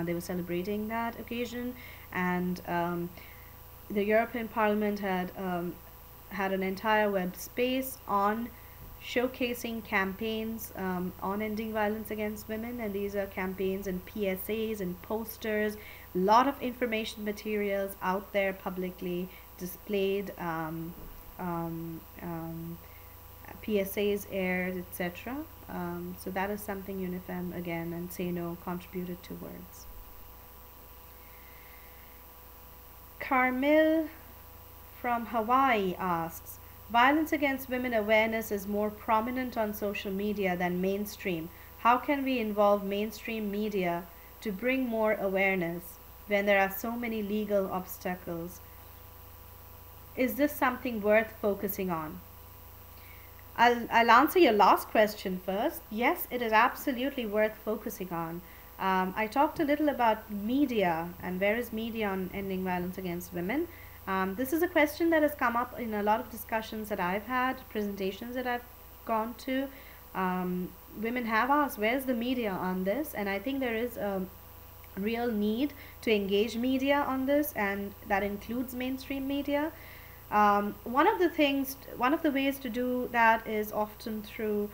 They were celebrating that occasion, and the European Parliament had an entire web space on showcasing campaigns on ending violence against women, and these are campaigns and PSAs and posters, a lot of information materials out there publicly displayed, PSAs aired, etc. So that is something UNIFEM again and Say No contributed towards. Carmel from Hawaii asks, violence against women awareness is more prominent on social media than mainstream. How can we involve mainstream media to bring more awareness when there are so many legal obstacles? Is this something worth focusing on? I'll answer your last question first. Yes, it is absolutely worth focusing on. I talked a little about media and where is media on ending violence against women. This is a question that has come up in a lot of discussions that I've had, presentations that I've gone to. Women have asked, where's the media on this? And I think there is a real need to engage media on this, and that includes mainstream media. One of the ways to do that is often through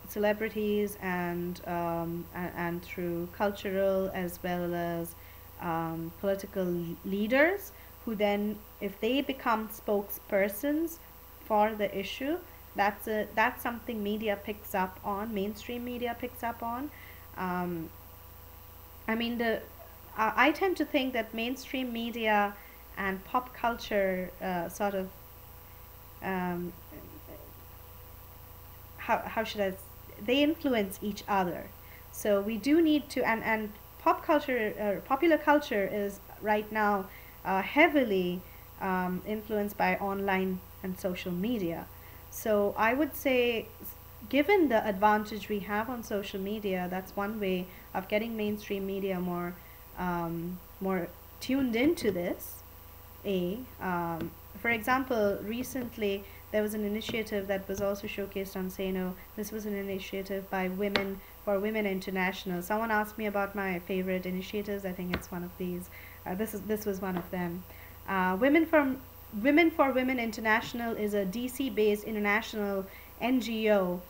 celebrities and through cultural as well as political leaders, who then, if they become spokespersons for the issue, that's something media picks up on, mainstream media picks up on. Um, I mean, I tend to think that mainstream media and pop culture sort of um, how should they influence each other. So we do need to, and pop culture, popular culture is right now heavily influenced by online and social media. So I would say, given the advantage we have on social media, that's one way of getting mainstream media more tuned into this. For example, recently there was an initiative that was also showcased on Say No. This was an initiative by Women for Women International. Someone asked me about my favorite initiatives. I think it's one of these. This was one of them. Women for Women International is a DC-based international NGO.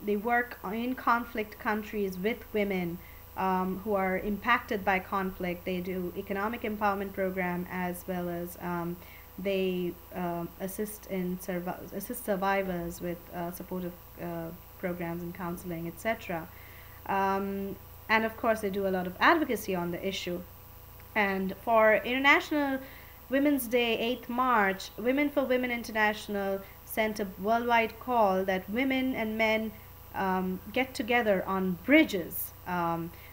They work in conflict countries with women who are impacted by conflict. They do economic empowerment program, as well as they assist survivors with supportive programs and counseling, etc. And of course, they do a lot of advocacy on the issue. And for International Women's Day, 8th March, Women for Women International sent a worldwide call that women and men get together on bridges.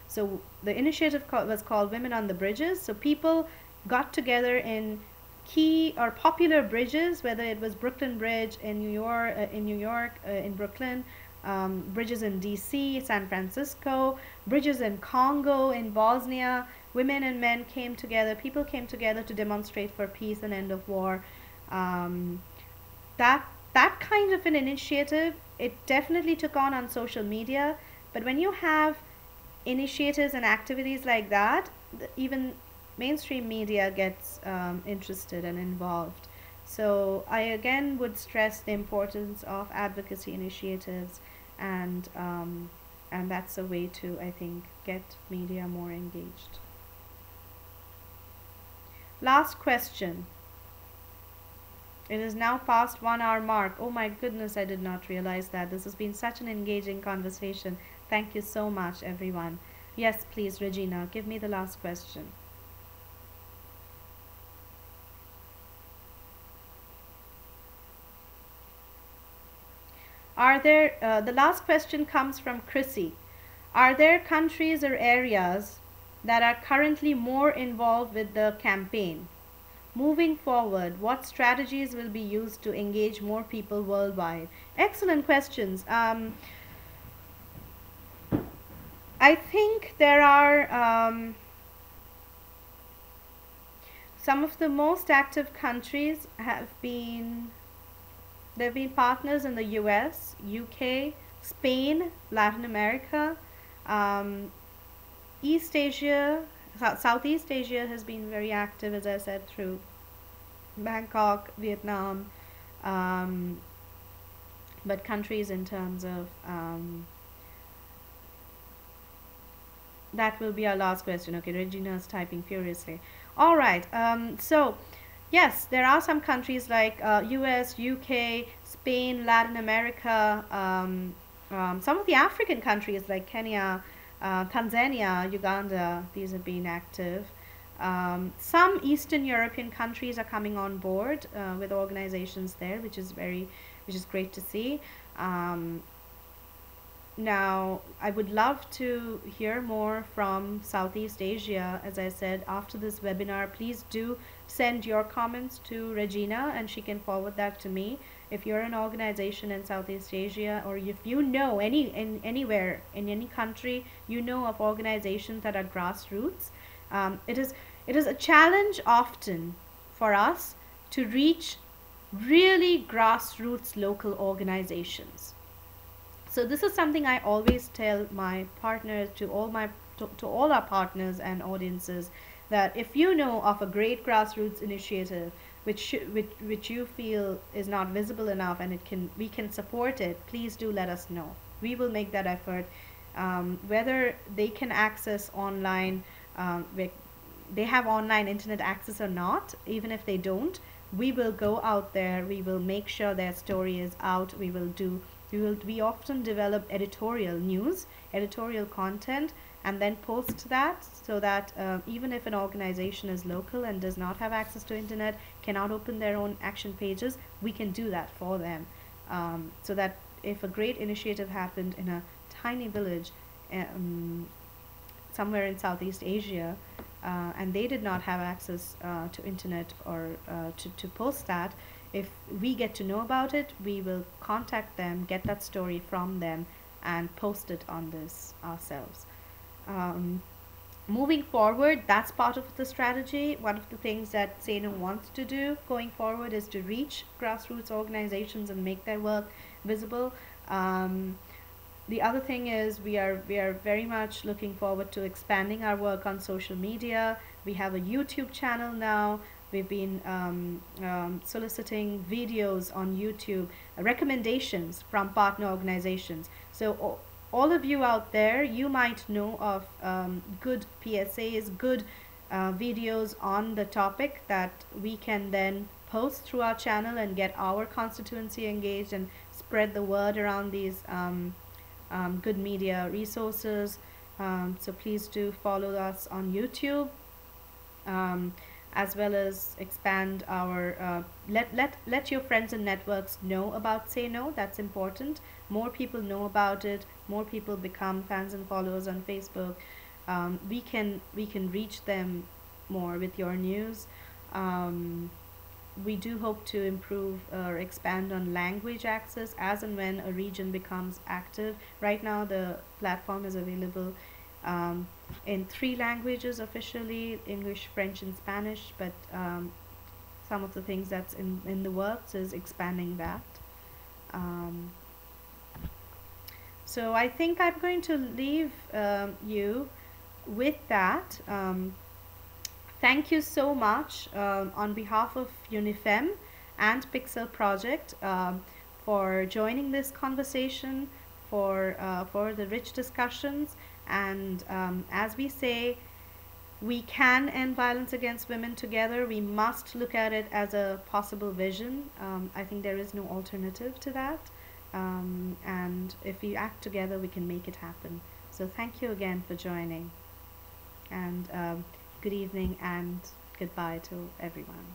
So the initiative was called Women on the Bridges. So people got together in key or popular bridges, whether it was Brooklyn Bridge in New York, in Brooklyn, bridges in DC, San Francisco, bridges in Congo, in Bosnia. Women and men came together. People came together to demonstrate for peace and end of war. That kind of an initiative, it definitely took on social media. But when you have initiatives and activities like that, even mainstream media gets interested and involved. So I again would stress the importance of advocacy initiatives, and that's a way to, I think, get media more engaged. Last question. It is now past 1 hour mark. Oh my goodness, I did not realize that. This has been such an engaging conversation. Thank you so much, everyone. Yes, please, Regina, give me the last question. The last question comes from Chrissy. Are there countries or areas that are currently more involved with the campaign? Moving forward, what strategies will be used to engage more people worldwide? Excellent questions. I think there are some of the most active countries there have been partners in the US, UK, Spain, Latin America. Um, East Asia, Southeast Asia has been very active, as I said, through Bangkok, Vietnam, um, but countries in terms of that will be our last question. Okay, Regina's typing furiously. All right. So, yes, there are some countries like US, UK, Spain, Latin America, some of the African countries like Kenya, Tanzania, Uganda. These have been active. Some Eastern European countries are coming on board with organizations there, which is great to see. Um, Now, I would love to hear more from Southeast Asia. As I said, after this webinar, please do send your comments to Regina and she can forward that to me. If you're an organization in Southeast Asia, or if you know anywhere in any country, you know of organizations that are grassroots, it is a challenge often for us to reach really grassroots local organizations. So this is something I always tell my partners, to all our partners and audiences, that if you know of a great grassroots initiative which you feel is not visible enough and we can support it, please do let us know. We will make that effort. Whether they can access online, they have online internet access or not, even if they don't, we will go out there, we will make sure their story is out, we often develop editorial news, editorial content, and then post that so that even if an organization is local and does not have access to internet, cannot open their own action pages, we can do that for them. So that if a great initiative happened in a tiny village somewhere in Southeast Asia, and they did not have access to internet or to post that, if we get to know about it, we will contact them, get that story from them, and post it on this ourselves. Um, Moving forward, that's part of the strategy. One of the things that Seno wants to do going forward is to reach grassroots organizations and make their work visible. Um, the other thing is we are very much looking forward to expanding our work on social media. We have a YouTube channel now. We've been soliciting videos on YouTube, recommendations from partner organizations. So all of you out there, you might know of good PSAs, good videos on the topic that we can then post through our channel and get our constituency engaged and spread the word around these good media resources. So please do follow us on YouTube, as well as expand our let your friends and networks know about Say No. That's important. More people know about it, more people become fans and followers on Facebook. We can reach them more with your news. We do hope to improve or expand on language access as and when a region becomes active. Right now the platform is available in 3 languages officially: English, French, and Spanish, but some of the things that's in the works is expanding that. Um, so I think I'm going to leave you with that. Thank you so much on behalf of UNIFEM and Pixel Project for joining this conversation, for the rich discussions. And as we say, we can end violence against women together. We must look at it as a possible vision. I think there is no alternative to that. And if we act together, we can make it happen. So thank you again for joining. And good evening and goodbye to everyone.